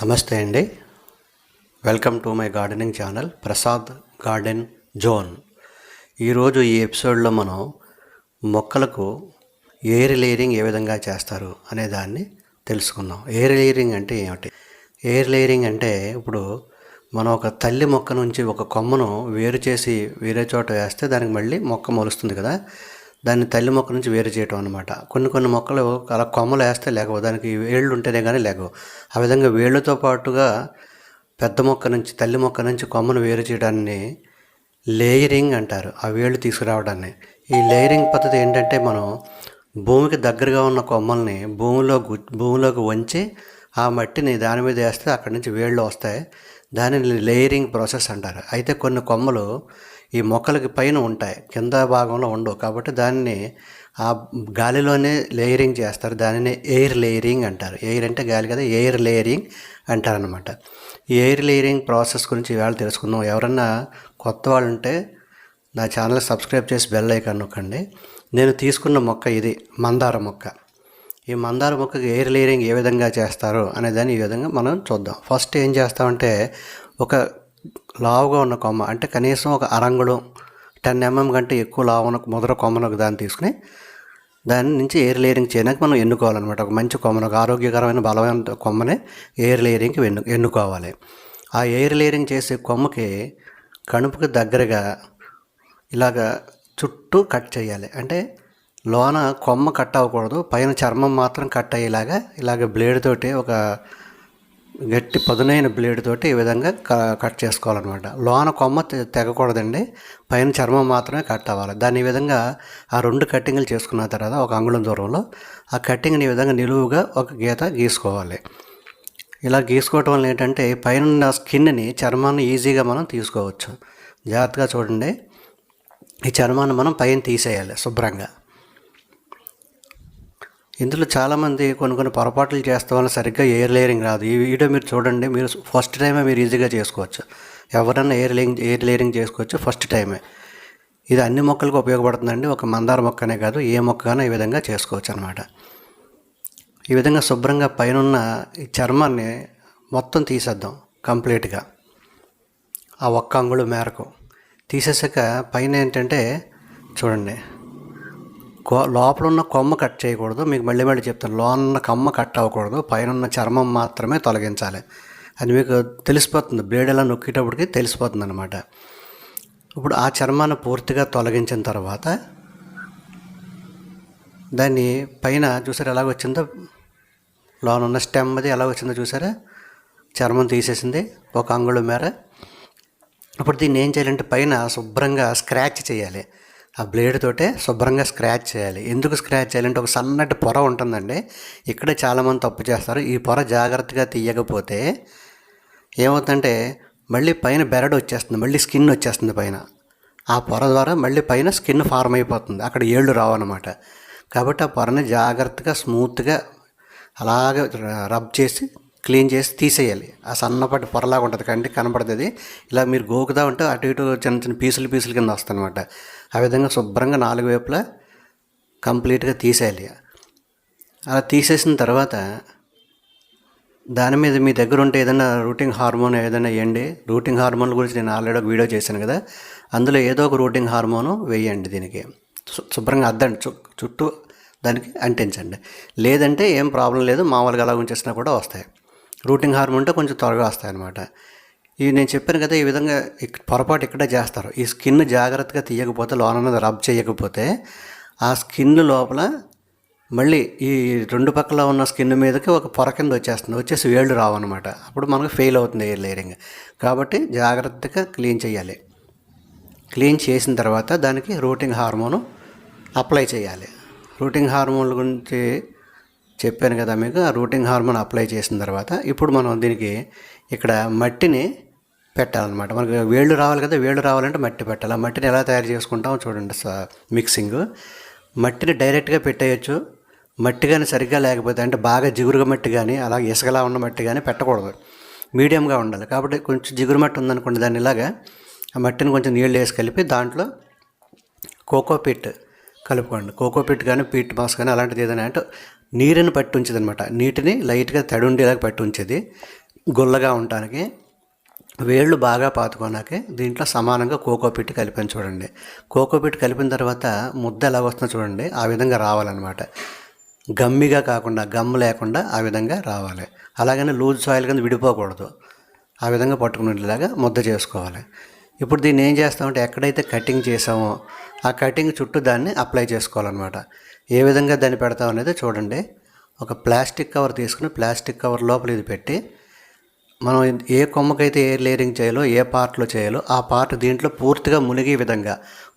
నమస్తే అండి. Welcome to my gardening channel Prasad garden zone. ఈరోజు ఈ ఎపిసోడ్లో మనం మొక్కలకు ఎయిర్ లేయరింగ్ ఏ విధంగా చేస్తారు అనే దాన్ని తెలుసుకుందాం. ఎయిర్ లేయరింగ్ అంటే ఏమిటి? ఎయిర్ లేయరింగ్ అంటే ఇప్పుడు మనం ఒక తల్లి మొక్క నుంచి ఒక కొమ్మను వేరు చేసి వేరే చోట వేస్తే దానికి మళ్ళీ మొక్క మొలుస్తుంది కదా, దాన్ని తల్లి మొక్క నుంచి వేరు చేయటం అనమాట. కొన్ని మొక్కలు అలా కొమ్మలు వేస్తే లేకవు, దానికి వేళ్ళు ఉంటేనే కానీ లేకవు. ఆ విధంగా వేళ్ళతో పాటుగా పెద్ద మొక్క నుంచి తల్లి మొక్క నుంచి కొమ్మను వేరు చేయడాన్ని లేయరింగ్ అంటారు. ఆ వేళ్ళు తీసుకురావడాన్ని. ఈ లేయరింగ్ పద్ధతి ఏంటంటే మనం భూమికి దగ్గరగా ఉన్న కొమ్మల్ని భూమిలోకి వంచి ఆ మట్టిని దాని మీద వేస్తే అక్కడి నుంచి వేళ్ళు వస్తాయి. దానిని లేయరింగ్ ప్రాసెస్ అంటారు. అయితే కొన్ని కొమ్మలు ఈ మొక్కలకి పైన ఉంటాయి, కింద భాగంలో ఉండవు. కాబట్టి దాన్ని ఆ గాలిలోనే లేయరింగ్ చేస్తారు. దానిని ఎయిర్ లేయరింగ్ అంటారు. ఎయిర్ అంటే గాలి కదా, ఎయిర్ లేయరింగ్ అంటారనమాట. ఈ ఎయిర్ లేయరింగ్ ప్రాసెస్ గురించి ఇవాళ తెలుసుకుందాం. ఎవరన్నా కొత్త వాళ్ళు ఉంటే నా ఛానల్ సబ్స్క్రైబ్ చేసి బెల్ ఐకాన్ నొక్కండి. నేను తీసుకున్న మొక్క ఇది మందార మొక్క. ఈ మందార మొక్కకి ఎయిర్ లేయరింగ్ ఏ విధంగా చేస్తారో అనేదాన్ని ఈ విధంగా మనం చూద్దాం. ఫస్ట్ ఏం చేస్తామంటే ఒక లావుగా ఉన్న కొమ్మ, అంటే కనీసం ఒక అరంగుళం 10 mm కంటే ఎక్కువ లావు ఉన్న ముదర కొమ్మను ఒక దాన్ని తీసుకుని దాని నుంచి ఎయిర్ లేయరింగ్ చేయడానికి మనం ఎన్నుకోవాలన్నమాట. ఒక మంచి కొమ్మను, ఒక ఆరోగ్యకరమైన బలమైన కొమ్మని ఎయిర్ లేయరింగ్కి ఎన్నుకోవాలి. ఆ ఎయిర్ లేయరింగ్ చేసే కొమ్మకి కణుపుకి దగ్గరగా ఇలాగ చుట్టూ కట్ చేయాలి. అంటే లోన కొమ్మ కట్ అవ్వకూడదు, పైన చర్మం మాత్రం కట్ అయ్యేలాగా ఇలాగ బ్లేడ్ తోటి, ఒక గట్టి పదునైన బ్లేడ్ తోటి ఈ విధంగా కట్ చేసుకోవాలన్నమాట. లోన కొమ్మ తెగకూడదండి, పైన చర్మం మాత్రమే కట్ అవ్వాలి. దాన్ని ఈ విధంగా ఆ 2 కట్టింగ్లు చేసుకున్న తర్వాత ఒక అంగుళం దూరంలో ఆ కట్టింగ్ని ఈ విధంగా నిలువుగా ఒక గీత గీసుకోవాలి. ఇలా గీసుకోవటం వల్ల ఏంటంటే పైన స్కిన్ని, చర్మాన్ని ఈజీగా మనం తీసుకోవచ్చు. జాగ్రత్తగా చూడండి, ఈ చర్మాన్ని మనం పైన తీసేయాలి శుభ్రంగా. ఇందులో చాలామంది కొన్ని పొరపాట్లు చేస్తాం వల్ల సరిగ్గా ఎయిర్ లేయరింగ్ రాదు. ఈ వీడియో మీరు చూడండి, మీరు ఫస్ట్ టైమే మీరు ఈజీగా చేసుకోవచ్చు. ఎవరన్నా ఎయిర్ లేయరింగ్ చేసుకోవచ్చు ఫస్ట్ టైమే. ఇది అన్ని మొక్కలకు ఉపయోగపడుతుందండి, ఒక మందార మొక్కనే కాదు, ఏ మొక్కగానే ఈ విధంగా చేసుకోవచ్చు అనమాట. ఈ విధంగా శుభ్రంగా పైన ఈ చర్మాన్ని మొత్తం తీసేద్దాం కంప్లీట్గా, ఆ ఒక్క అంగుళం మేరకు తీసేసాక పైన ఏంటంటే చూడండి, లోపల ఉన్న కొమ్మ కట్ చేయకూడదు. మీకు మళ్ళీ చెప్తాను, లోన ఉన్న కొమ్మ కట్ అవ్వకూడదు, పైన ఉన్న చర్మం మాత్రమే తొలగించాలి. అది మీకు తెలిసిపోతుంది, బ్లేడ్ ఎలా నొక్కేటప్పటికి తెలిసిపోతుంది అనమాట. ఇప్పుడు ఆ చర్మాన్ని పూర్తిగా తొలగించిన తర్వాత దాన్ని పైన చూసారా ఎలాగ వచ్చిందో, లోన ఉన్న స్టెమ్ అది ఎలా వచ్చిందో చూసారా, చర్మం తీసేసింది ఒక అంగుళం మేర. ఇప్పుడు దీన్ని ఏం చేయాలంటే పైన శుభ్రంగా స్క్రాచ్ చేయాలి. ఆ బ్లేడ్ తోటే శుభ్రంగా స్క్రాచ్ చేయాలి. ఎందుకు స్క్రాచ్ చేయాలంటే ఒక సన్నటి పొర ఉంటుందండి, ఇక్కడే చాలామంది తప్పు చేస్తారు. ఈ పొర జాగ్రత్తగా తీయకపోతే ఏమవుతుందంటే మళ్ళీ పైన బెరడు వచ్చేస్తుంది, మళ్ళీ స్కిన్ వచ్చేస్తుంది పైన. ఆ పొర ద్వారా మళ్ళీ పైన స్కిన్ ఫార్మ్ అయిపోతుంది, అక్కడ ఏళ్ళు రావన్నమాట. కాబట్టి ఆ పొరని జాగ్రత్తగా స్మూత్గా అలాగే రబ్ చేసి క్లీన్ చేసి తీసేయాలి. ఆ సన్నపాటి పొరలాగా ఉంటుంది, కంటికి కనపడుతుంది. ఇలా మీరు గోకుదా ఉంటే అటు ఇటు చిన్న పీసులు కింద వస్తుంది అనమాట. ఆ విధంగా శుభ్రంగా 4 వైపులా కంప్లీట్గా తీసేయాలి. అలా తీసేసిన తర్వాత దాని మీద మీ దగ్గర ఉంటే ఏదైనా రూటింగ్ హార్మోన్ ఏదైనా వేయండి. రూటింగ్ హార్మోన్ గురించి నేను ఆల్రెడీ ఒక వీడియో చేశాను కదా, అందులో ఏదో ఒక రూటింగ్ హార్మోను వేయండి. దీనికి శుభ్రంగా అద్దండి, చుట్టూ దానికి అంటించండి. లేదంటే ఏం ప్రాబ్లం లేదు, మామూలుగా అలా ఉంచేసినా కూడా వస్తాయి. రూటింగ్ హార్మోన్ ఉంటే కొంచెం త్వరగా వస్తాయన్నమాట. ఇవి నేను చెప్పాను కదా, ఈ విధంగా పొరపాటు ఇక్కడే చేస్తారు. ఈ స్కిన్ జాగ్రత్తగా తీయకపోతే, లోన రబ్ చేయకపోతే ఆ స్కిన్ లోపల మళ్ళీ ఈ 2 పక్కల ఉన్న స్కిన్ మీదకి ఒక పొర కింద వచ్చేసి వేళ్ళు రావన్నమాట. అప్పుడు మనకు ఫెయిల్ అవుతుంది ఎయిర్ లేయరింగ్. కాబట్టి జాగ్రత్తగా క్లీన్ చేయాలి. క్లీన్ చేసిన తర్వాత దానికి రూటింగ్ హార్మోను అప్లై చేయాలి. రూటింగ్ హార్మోన్ల గురించి చెప్పాను కదా మీకు. ఆ రూటింగ్ హార్మోన్ అప్లై చేసిన తర్వాత ఇప్పుడు మనం దీనికి ఇక్కడ మట్టిని పెట్టాలన్నమాట. మనకు వేళ్ళు రావాలి కదా, వేళ్ళు రావాలంటే మట్టి పెట్టాలి. ఆ మట్టిని ఎలా తయారు చేసుకుంటామో చూడండి. మిక్సింగ్ మట్టిని డైరెక్ట్గా పెట్టేయచ్చు. మట్టి కానీ సరిగ్గా లేకపోతే, అంటే బాగా జిగురుగా మట్టి కానీ అలా ఇసుకలా ఉన్న మట్టి కానీ పెట్టకూడదు, మీడియంగా ఉండాలి. కాబట్టి కొంచెం జిగురు మట్టి ఉందనుకోండి, దాన్ని ఇలాగా ఆ మట్టిని కొంచెం నీళ్ళు వేసి కలిపి దాంట్లో కోకోపీట్ కలుపుకోండి. కోకోపీట్ కానీ పీట్ మాస్ కానీ అలాంటిది ఏదైనా, అంటే నీరుని పట్టి ఉంచేది అనమాట. నీటిని లైట్గా తడి ఉండేలాగా పట్టి ఉంచేది. గుల్లగా ఉండటానికి వేళ్ళు బాగా పాతుకున్నాకే దీంట్లో సమానంగా కోకోపీట్ కలిపాను చూడండి. కోకోపీట్ కలిపిన తర్వాత ముద్ద ఎలా వస్తుందో చూడండి, ఆ విధంగా రావాలన్నమాట. గమ్మిగా కాకుండా, గమ్ లేకుండా ఆ విధంగా రావాలి. అలాగని లూజ్ సాయిల్ కింద విడిపోకూడదు. ఆ విధంగా పట్టుకునేలాగా ముద్ద చేసుకోవాలి. ఇప్పుడు దీన్ని ఏం చేస్తామంటే ఎక్కడైతే కటింగ్ చేసామో ఆ కటింగ్ చుట్టూ దాన్ని అప్లై చేసుకోవాలన్నమాట. ఏ విధంగా దాన్ని పెడతాం అనేది చూడండి. ఒక ప్లాస్టిక్ కవర్ తీసుకుని ప్లాస్టిక్ కవర్ లోపల ఇది పెట్టి మనం ఏ కొమ్మకైతే ఎయిర్ లేయరింగ్ చేయాలో, ఏ పార్ట్లో చేయాలో ఆ పార్ట్ దీంట్లో పూర్తిగా మునిగే విధంగా,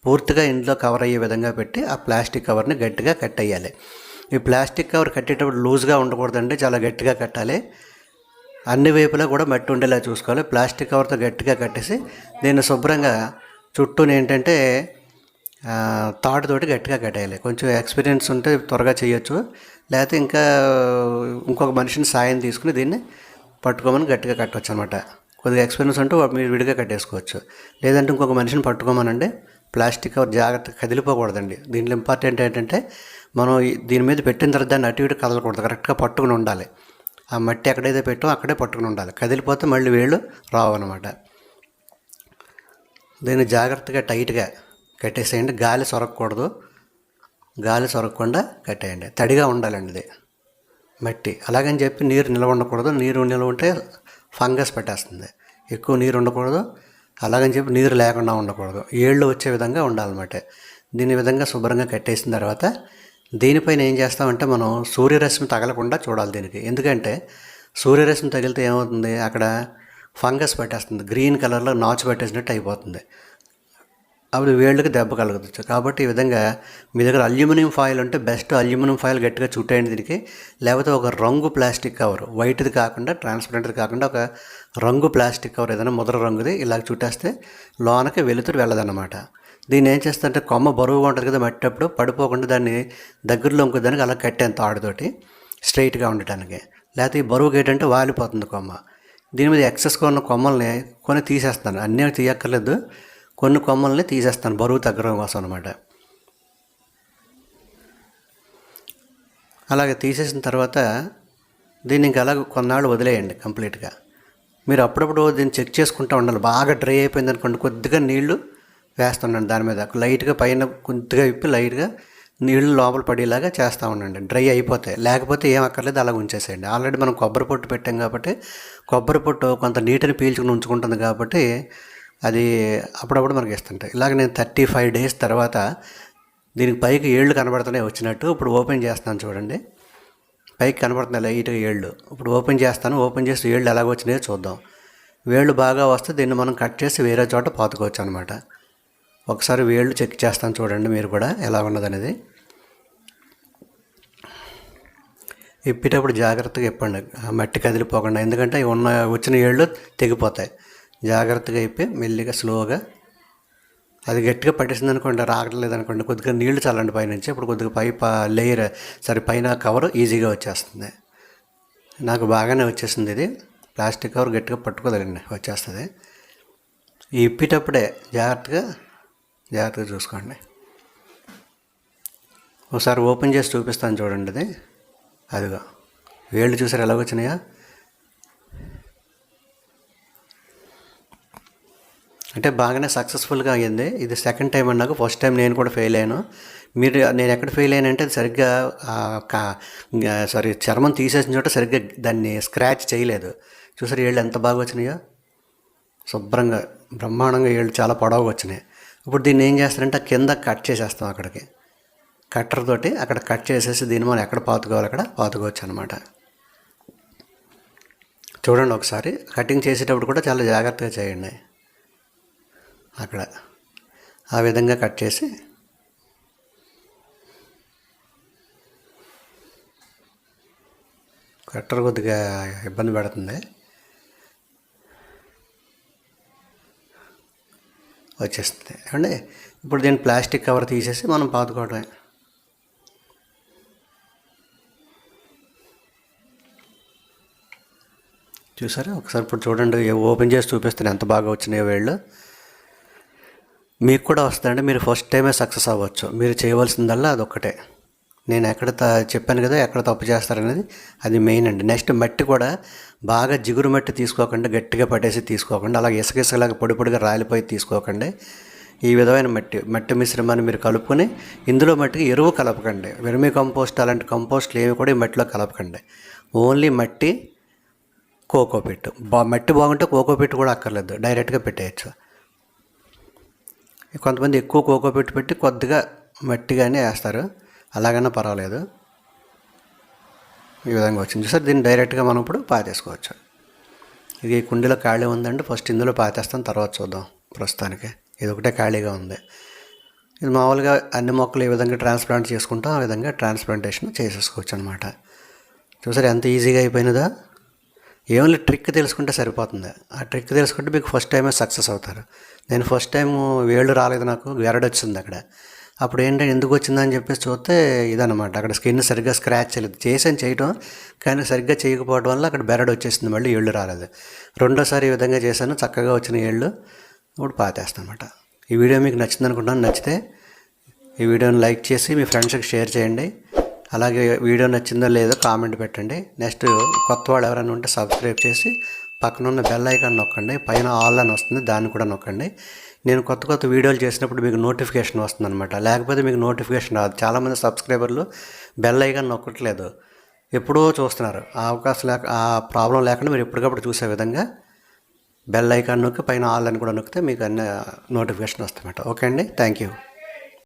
పూర్తిగా ఇంట్లో కవర్ అయ్యే విధంగా పెట్టి ఆ ప్లాస్టిక్ కవర్ని గట్టిగా కట్టేయాలి. ఈ ప్లాస్టిక్ కవర్ కట్టేటప్పుడు లూజ్గా ఉండకూడదండి, చాలా గట్టిగా కట్టాలి. అన్ని వైపులా కూడా మట్టి ఉండేలా చూసుకోవాలి. ప్లాస్టిక్ కవర్తో గట్టిగా కట్టేసి దీన్ని శుభ్రంగా చుట్టూని ఏంటంటే తాడుతోటి గట్టిగా కట్టేయాలి. కొంచెం ఎక్స్పీరియన్స్ ఉంటే త్వరగా చేయొచ్చు, లేకపోతే ఇంకొక మనిషిని సాయం తీసుకుని దీన్ని పట్టుకోమని గట్టిగా కట్టవచ్చు అనమాట. కొద్దిగా ఎక్స్పీరియన్స్ ఉంటే మీరు విడిగా కట్టేసుకోవచ్చు. లేదంటే ఇంకొక మనిషిని పట్టుకోమనండి. ప్లాస్టిక్ కవర్ జాగ్రత్తగా కదిలిపోకూడదండి. దీంట్లో ఇంపార్టెంట్ ఏంటంటే మనం దీని మీద పెట్టిన తర్వాత దాన్ని అటు ఇటు కదలకూడదు, కరెక్ట్గా పట్టుకుని ఉండాలి. ఆ మట్టి ఎక్కడైతే పెట్టామో అక్కడే పట్టుకుని ఉండాలి. కదిలిపోతే మళ్ళీ వేళ్ళు రావన్నమాట. దీన్ని జాగ్రత్తగా టైట్గా కట్టేసేయండి. గాలి సొరగకూడదు, గాలి సొరగకుండా కట్టేయండి. తడిగా ఉండాలండి ఇది మట్టి. అలాగని చెప్పి నీరు నిల్వ ఉండకూడదు. నీరు నిల్వ ఉంటే ఫంగస్ పెట్టేస్తుంది. ఎక్కువ నీరు ఉండకూడదు, అలాగని చెప్పి నీరు లేకుండా ఉండకూడదు. ఏళ్ళు వచ్చే విధంగా ఉండాలన్నమాట. దీని విధంగా శుభ్రంగా కట్టేసిన తర్వాత దీనిపైన ఏం చేస్తామంటే మనం సూర్యరశ్మి తగలకుండా చూడాలి దీనికి. ఎందుకంటే సూర్యరశ్మి తగిలితే ఏమవుతుంది, అక్కడ ఫంగస్ పెట్టేస్తుంది, గ్రీన్ కలర్లో నాచు పెట్టేసినట్టు అయిపోతుంది. అప్పుడు వేళ్ళకి దెబ్బ కలగచ్చు. కాబట్టి ఈ విధంగా మీ దగ్గర అల్యూమినియం ఫాయిల్ ఉంటే బెస్ట్. అల్యూమినియం ఫాయిల్ గట్టిగా చుట్టేయండి దీనికి. లేకపోతే ఒక రంగు ప్లాస్టిక్ కవర్, వైట్ది కాకుండా, ట్రాన్స్పరెంట్ది కాకుండా ఒక రంగు ప్లాస్టిక్ కవర్ ఏదైనా ముద్ర రంగుది ఇలా చుట్టేస్తే లోనకి వెలుతురు వెళ్ళదన్నమాట. దీన్ని ఏం చేస్తుంటే కొమ్మ బరువుగా ఉంటుంది కదా, మట్టప్పుడు పడిపోకుండా దాన్ని దగ్గరలో ఇంకొదానికి అలా కట్టాను తాడుతోటి స్ట్రైట్గా ఉండటానికి. లేకపోతే ఈ బరువుకి ఏంటంటే వాలిపోతుంది కొమ్మ. దీని మీద ఎక్సెస్గా ఉన్న కొమ్మల్ని కొన్ని తీసేస్తాను. అన్నీ తీయక్కర్లేదు, కొన్ని కొమ్మల్ని తీసేస్తాను బరువు తగ్గడం కోసం అనమాట. అలాగే తీసేసిన తర్వాత దీన్ని ఇంకా అలాగ కొన్నాళ్ళు వదిలేయండి కంప్లీట్గా. మీరు అప్పుడప్పుడు దీన్ని చెక్ చేసుకుంటూ ఉండాలి. బాగా డ్రై అయిపోయింది అనుకోండి, కొద్దిగా నీళ్లు వేస్తున్నాను దాని మీద. లైట్గా పైన కొద్దిగా విప్పి లైట్గా నీళ్లు లోపల పడేలాగా చేస్తూ ఉండండి. డ్రై అయిపోతాయి. లేకపోతే ఏం అక్కర్లేదు, అలా ఉంచేసేయండి. ఆల్రెడీ మనం కొబ్బరి పొట్టు పెట్టాం కాబట్టి కొబ్బరి పొట్టు కొంత నీటిని పీల్చుకుని ఉంచుకుంటుంది కాబట్టి అది అప్పుడప్పుడు మనకి ఇస్తుంటాయి. ఇలాగ నేను 35 days తర్వాత దీనికి పైకి ఏళ్ళు కనబడుతున్నాయి వచ్చినట్టు. ఇప్పుడు ఓపెన్ చేస్తాను చూడండి, పైకి కనబడుతున్నాయి లైట్గా ఏళ్ళు. ఇప్పుడు ఓపెన్ చేస్తాను. ఓపెన్ చేసి ఏళ్ళు ఎలాగ వచ్చినాయో చూద్దాం. వేళ్ళు బాగా వస్తే దీన్ని మనం కట్ చేసి వేరే చోట పాతుకోవచ్చు అనమాట. ఒకసారి వేళ్ళు చెక్ చేస్తాను చూడండి మీరు కూడా ఎలా ఉన్నదనేది. ఇప్పేటప్పుడు జాగ్రత్తగా ఇప్పండి, మట్టి కదిలిపోకుండా. ఎందుకంటే వచ్చిన ఏళ్ళు తెగిపోతాయి. జాగ్రత్తగా ఇప్పి మెల్లిగా స్లోగా. అది గట్టిగా పట్టేసింది అనుకోండి, రాగలేదు అనుకోండి, కొద్దిగా నీళ్లు చల్లండి పైనుంచి. ఇప్పుడు కొద్దిగా పైన కవర్ ఈజీగా వచ్చేస్తుంది. నాకు బాగానే వచ్చేసింది. ఇది ప్లాస్టిక్ కవర్ గట్టిగా పట్టుకోదండి, వచ్చేస్తుంది. ఈ ఇప్పేటప్పుడే జాగ్రత్తగా చూసుకోండి. ఒకసారి ఓపెన్ చేసి చూపిస్తాను చూడండి. అది అదిగో వేళ్ళు చూసారు ఎలా వచ్చినాయా. అంటే బాగానే సక్సెస్ఫుల్గా అయ్యింది. ఇది సెకండ్ టైం అన్నాక, ఫస్ట్ టైం నేను కూడా ఫెయిల్ అయ్యాను. నేను ఎక్కడ ఫెయిల్ అయ్యానంటే అది సరిగ్గా చర్మం తీసేసిన చోట సరిగ్గా దాన్ని స్క్రాచ్ చేయలేదు. చూసారు ఏళ్ళు ఎంత బాగా వచ్చినాయో, శుభ్రంగా బ్రహ్మాండంగా ఏళ్ళు చాలా పొడవుగా వచ్చినాయి. ఇప్పుడు దీన్ని ఏం చేస్తారంటే కింద కట్ చేసేస్తాం. అక్కడికి కట్టర్ తోటి అక్కడ కట్ చేసేసి దీన్ని మనం ఎక్కడ పాతుకోవాలి అక్కడ పాతుకోవచ్చు అనమాట. చూడండి ఒకసారి. కటింగ్ చేసేటప్పుడు కూడా చాలా జాగ్రత్తగా చేయండి. అక్కడ ఆ విధంగా కట్ చేసి కట్టర్ కొద్దిగా ఇబ్బంది పెడుతుంది. వచ్చేస్తుంది ఏమండి. ఇప్పుడు దీన్ని ప్లాస్టిక్ కవర్ తీసేసి మనం పాతుకోవడమే. చూసారా ఒకసారి. ఇప్పుడు చూడండి, ఓపెన్ చేసి చూపిస్తాను ఎంత బాగా వచ్చినాయో వేళ్ళు. మీకు కూడా వస్తుందండి. మీరు ఫస్ట్ టైమే సక్సెస్ అవ్వచ్చు. మీరు చేయవలసిందల్లా అదొక్కటే. నేను ఎక్కడ చెప్పాను కదా, ఎక్కడ తప్పు చేస్తారనేది అది మెయిన్ అండి. నెక్స్ట్ మట్టి కూడా బాగా జిగురు మట్టి తీసుకోకండి, గట్టిగా పట్టేసి తీసుకోకండి, అలాగే ఇసుక ఇసుకలాగా పొడి పొడిగా రాలిపోయి తీసుకోకండి. ఈ విధమైన మట్టి మిశ్రమాన్ని మీరు కలుపుకొని ఇందులో మట్టికి ఎరువు కలపకండి. వెర్మి కంపోస్ట్ అలాంటి కంపోస్ట్లు ఏమి కూడా ఈ మట్టిలో కలపకండి. ఓన్లీ మట్టి, కోకోపిట్. మట్టి బాగుంటే కోకోపిట్ కూడా అక్కర్లేదు, డైరెక్ట్గా పెట్టేయచ్చు. కొంతమంది ఎక్కువ కోకోపిట్ పెట్టి కొద్దిగా మట్టిగానే వేస్తారు, అలాగైనా పర్వాలేదు. ఈ విధంగా వచ్చింది సార్. దీన్ని డైరెక్ట్గా మనం ఇప్పుడు పాతేసుకోవచ్చు. ఇది కుండీలో ఖాళీ ఉందండి, ఫస్ట్ ఇందులో పాతేస్తాం, తర్వాత చూద్దాం. ప్రస్తుతానికి ఇది ఒకటే ఖాళీగా ఉంది. ఇది మామూలుగా అన్ని మొక్కలు ఏ విధంగా ట్రాన్స్ప్లాంట్ చేసుకుంటాం ఆ విధంగా ట్రాన్స్ప్లాంటేషన్ చేసేసుకోవచ్చు అనమాట. చూసారు ఎంత ఈజీగా అయిపోయినదా? ఏమైనా ట్రిక్ తెలుసుకుంటే సరిపోతుంది. ఆ ట్రిక్ తెలుసుకుంటే మీకు ఫస్ట్ టైమే సక్సెస్ అవుతారు. నేను ఫస్ట్ టైం వేళ్ళు రాలేదు, నాకు గెరడు వచ్చింది అక్కడ. అప్పుడు ఏంటంటే ఎందుకు వచ్చిందని చెప్పేసి చూస్తే ఇదనమాట, అక్కడ స్కిన్ సరిగ్గా స్క్రాచ్ చేయలేదు. చేసాను చేయటం, కానీ సరిగ్గా చేయకపోవడం వల్ల అక్కడ బెరడు వచ్చేసింది, మళ్ళీ ఏళ్ళు రాలేదు. రెండోసారి ఈ విధంగా చేశాను, చక్కగా వచ్చిన ఏళ్ళు ఇప్పుడు పాతేస్తాను అనమాట. ఈ వీడియో మీకు నచ్చింది అనుకుంటున్నాను. నచ్చితే ఈ వీడియోని లైక్ చేసి మీ ఫ్రెండ్స్కి షేర్ చేయండి. అలాగే వీడియో నచ్చిందో లేదో కామెంట్ పెట్టండి. నెక్స్ట్ కొత్త వాళ్ళు ఎవరైనా ఉంటే సబ్స్క్రైబ్ చేసి పక్కన ఉన్న బెల్ ఐకాన్ నొక్కండి. పైన ఆల్ అని వస్తుంది, దాన్ని కూడా నొక్కండి. నేను కొత్త వీడియోలు చేసినప్పుడు మీకు నోటిఫికేషన్ వస్తుంది అనమాట. లేకపోతే మీకు నోటిఫికేషన్ రాదు. చాలామంది సబ్స్క్రైబర్లు బెల్ ఐకాన్ నొక్కట్లేదు, ఎప్పుడో చూస్తున్నారు. ఆ అవకాశం ఆ ప్రాబ్లం లేకుండా మీరు ఎప్పటికప్పుడు చూసే విధంగా బెల్ ఐకాన్ నొక్కి పైన ఆల్ అని కూడా నొక్కితే మీకు అన్ని నోటిఫికేషన్ వస్తాయన్నమాట. ఓకే అండి, థ్యాంక్ యూ.